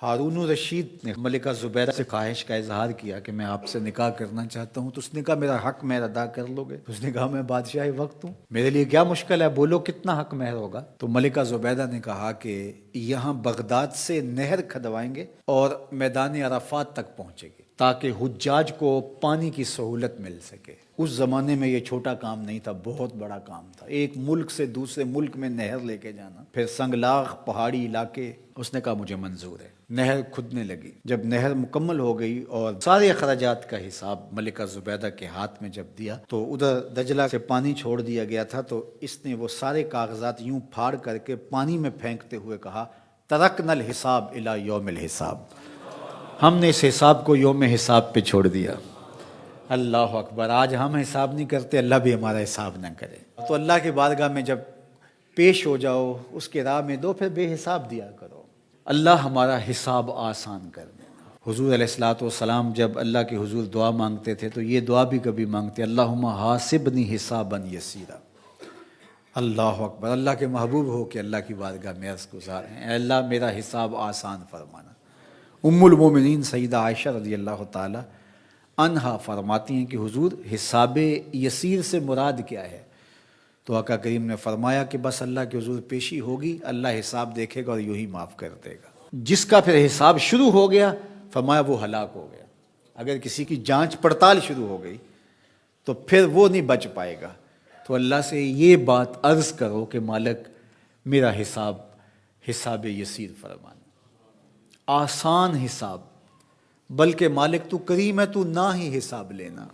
ہارون الرشید نے ملکہ زبیدہ سے خواہش کا اظہار کیا کہ میں آپ سے نکاح کرنا چاہتا ہوں، تو اس نے کہا میرا حق مہر ادا کر لو گے؟ اس نے کہا میں بادشاہ وقت ہوں، میرے لیے کیا مشکل ہے، بولو کتنا حق مہر ہوگا؟ تو ملکہ زبیدہ نے کہا کہ یہاں بغداد سے نہر کھدوائیں گے اور میدان عرفات تک پہنچے گی تاکہ حجاج کو پانی کی سہولت مل سکے۔ اس زمانے میں یہ چھوٹا کام نہیں تھا، بہت بڑا کام تھا، ایک ملک سے دوسرے ملک میں نہر لے کے جانا، پھر سنگلاخ پہاڑی علاقے۔ اس نے کہا مجھے منظور ہے۔ نہر کھدنے لگی، جب نہر مکمل ہو گئی اور سارے اخراجات کا حساب ملکہ زبیدہ کے ہاتھ میں جب دیا تو ادھر دجلہ سے پانی چھوڑ دیا گیا تھا، تو اس نے وہ سارے کاغذات یوں پھاڑ کر کے پانی میں پھینکتے ہوئے کہا ترکنا الحساب الی یوم الحساب، ہم نے اس حساب کو یوم حساب پہ چھوڑ دیا۔ اللہ اکبر! آج ہم حساب نہیں کرتے، اللہ بھی ہمارا حساب نہ کرے۔ تو اللہ کی بارگاہ میں جب پیش ہو جاؤ، اس کے راہ میں دو، پھر بے حساب دیا کرو، اللہ ہمارا حساب آسان کر دینا۔ حضور علیہ الصلوۃ والسلام جب اللہ کے حضور دعا مانگتے تھے تو یہ دعا بھی کبھی مانگتے، اللہم حاسبنی حسابا یسیرا۔ اللہ اکبر! اللہ کے محبوب ہو کہ اللہ کی بارگاہ میں عرض گزار ہیں، اے اللہ میرا حساب آسان فرمانا۔ ام المومنین سیدہ عائشہ رضی اللہ تعالی عنہا فرماتی ہیں کہ حضور حساب یسیر سے مراد کیا ہے؟ تو آقا کریم نے فرمایا کہ بس اللہ کے حضور پیشی ہوگی، اللہ حساب دیکھے گا اور یوں ہی معاف کر دے گا۔ جس کا پھر حساب شروع ہو گیا فرمایا وہ ہلاک ہو گیا۔ اگر کسی کی جانچ پڑتال شروع ہو گئی تو پھر وہ نہیں بچ پائے گا۔ تو اللہ سے یہ بات عرض کرو کہ مالک میرا حساب یسیر فرمانا، آسان حساب، بلکہ مالک تو کریم ہے، تو نہ ہی حساب لینا،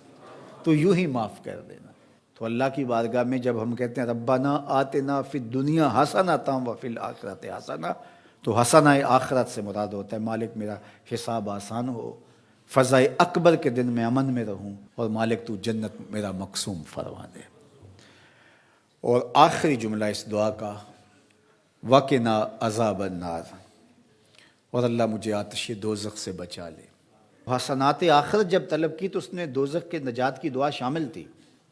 تو یوں ہی معاف کر دینا۔ تو اللہ کی بارگاہ میں جب ہم کہتے ہیں ربنا آتنا فی الدنیا حسنۃ وفی الآخرۃ حسنہ، تو حسنہ آخرت سے مراد ہوتا ہے مالک میرا حساب آسان ہو، فضا اکبر کے دن میں امن میں رہوں، اور مالک تو جنت میرا مقسوم فرما دے۔ اور آخری جملہ اس دعا کا وقنا عذاب النار، اور اللہ مجھے آتش دوزخ سے بچا لے۔ حسنات آخرت جب طلب کی تو اس نے دوزخ کے نجات کی دعا شامل تھی،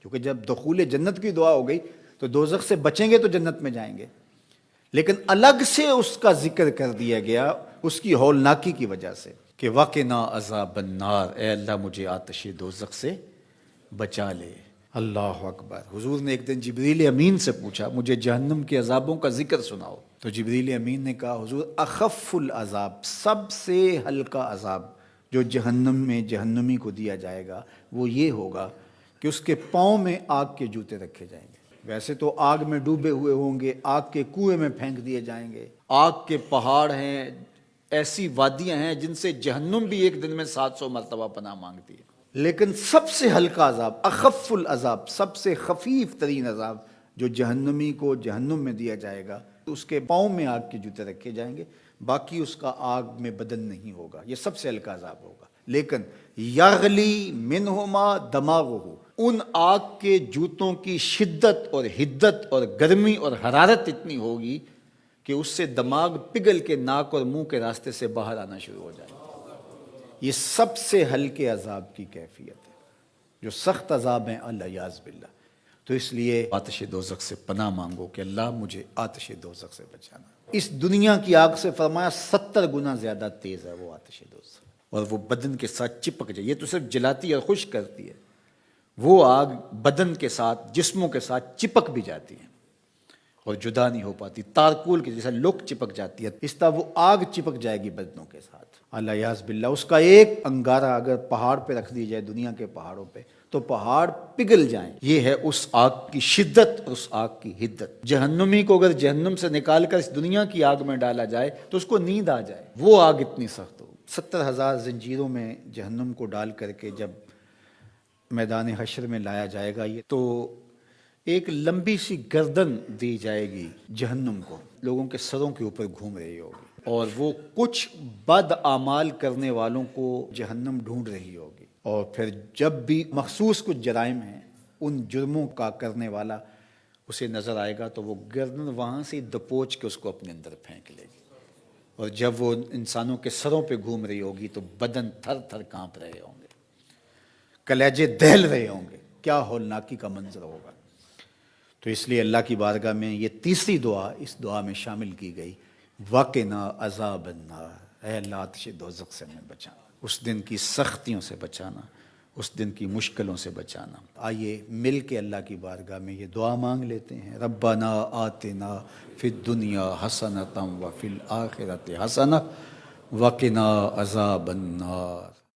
کیونکہ جب دخول جنت کی دعا ہو گئی تو دوزخ سے بچیں گے تو جنت میں جائیں گے، لیکن الگ سے اس کا ذکر کر دیا گیا اس کی ہولناکی کی وجہ سے کہ وقنا عذاب النار، اے اللہ مجھے آتش دوزخ سے بچا لے۔ اللہ اکبر! حضور نے ایک دن جبریل امین سے پوچھا مجھے جہنم کے عذابوں کا ذکر سناؤ، تو جبریل امین نے کہا حضور اخف العذاب، سب سے ہلکا عذاب جو جہنم میں جہنمی کو دیا جائے گا وہ یہ ہوگا کہ اس کے پاؤں میں آگ کے جوتے رکھے جائیں گے۔ ویسے تو آگ میں ڈوبے ہوئے ہوں گے، آگ کے کنویں میں پھینک دیے جائیں گے، آگ کے پہاڑ ہیں، ایسی وادیاں ہیں جن سے جہنم بھی ایک دن میں 700 مرتبہ پناہ مانگتی ہے، لیکن سب سے ہلکا عذاب، اخف العذاب، سب سے خفیف ترین عذاب جو جہنمی کو جہنم میں دیا جائے گا، اس کے پاؤں میں آگ کے جوتے رکھے جائیں گے، باقی اس کا آگ میں بدن نہیں ہوگا، یہ سب سے ہلکا عذاب ہوگا۔ لیکن یغلی منہما دماغہ، ان آگ کے جوتوں کی شدت اور حدت اور گرمی اور حرارت اتنی ہوگی کہ اس سے دماغ پگھل کے ناک اور منہ کے راستے سے باہر آنا شروع ہو جائے گا۔ یہ سب سے ہلکے عذاب کی کیفیت ہے، جو سخت عذاب ہیں العیاذ باللہ۔ تو اس لیے آتش دوزخ سے پناہ مانگو کہ اللہ مجھے آتش دوزخ سے بچانا۔ اس دنیا کی آگ سے فرمایا 70 گنا زیادہ تیز ہے وہ آتش دوزخ، اور وہ بدن کے ساتھ چپک جائے، یہ تو صرف جلاتی ہے اور خشک کرتی ہے، وہ آگ بدن کے ساتھ جسموں کے ساتھ چپک بھی جاتی ہے اور جدا نہیں ہو پاتی، تارکول کی جیسا لوک چپک جاتی ہے، اس طرح وہ آگ چپک جائے گی بدنوں کے ساتھ العیاذ باللہ۔ اس کا ایک انگارہ اگر پہاڑ پہ رکھ دی جائے، دنیا کے پہاڑوں پہ، تو پہاڑ پگھل جائیں۔ یہ ہے اس آگ کی شدت اور اس آگ کی حدت۔ جہنمی کو اگر جہنم سے نکال کر اس دنیا کی آگ میں ڈالا جائے تو اس کو نیند آ جائے، وہ آگ اتنی سخت ہو۔ 70,000 زنجیروں میں جہنم کو ڈال کر کے جب میدان حشر میں لایا جائے گا، یہ تو ایک لمبی سی گردن دی جائے گی جہنم کو، لوگوں کے سروں کے اوپر گھوم رہی ہوگی، اور وہ کچھ بد اعمال کرنے والوں کو جہنم ڈھونڈ رہی ہوگی، اور پھر جب بھی مخصوص کچھ جرائم ہیں ان جرموں کا کرنے والا اسے نظر آئے گا تو وہ گردن وہاں سے دبوچ کے اس کو اپنے اندر پھینک لے گی، اور جب وہ انسانوں کے سروں پہ گھوم رہی ہوگی تو بدن تھر تھر کانپ رہے ہوں گے، کلیجے دہل رہے ہوں گے، کیا ہولناکی کا منظر ہوگا۔ تو اس لیے اللہ کی بارگاہ میں یہ تیسری دعا اس دعا میں شامل کی گئی، وقنا عذاب النار، اے اللہ آتش دوزخ سے ہمیں بچانا، اس دن کی سختیوں سے بچانا، اس دن کی مشکلوں سے بچانا۔ آئیے مل کے اللہ کی بارگاہ میں یہ دعا مانگ لیتے ہیں، ربنا آتنا فی الدنیا حسنۃ وفی الآخرۃ حسنۃ وقنا عذاب النار۔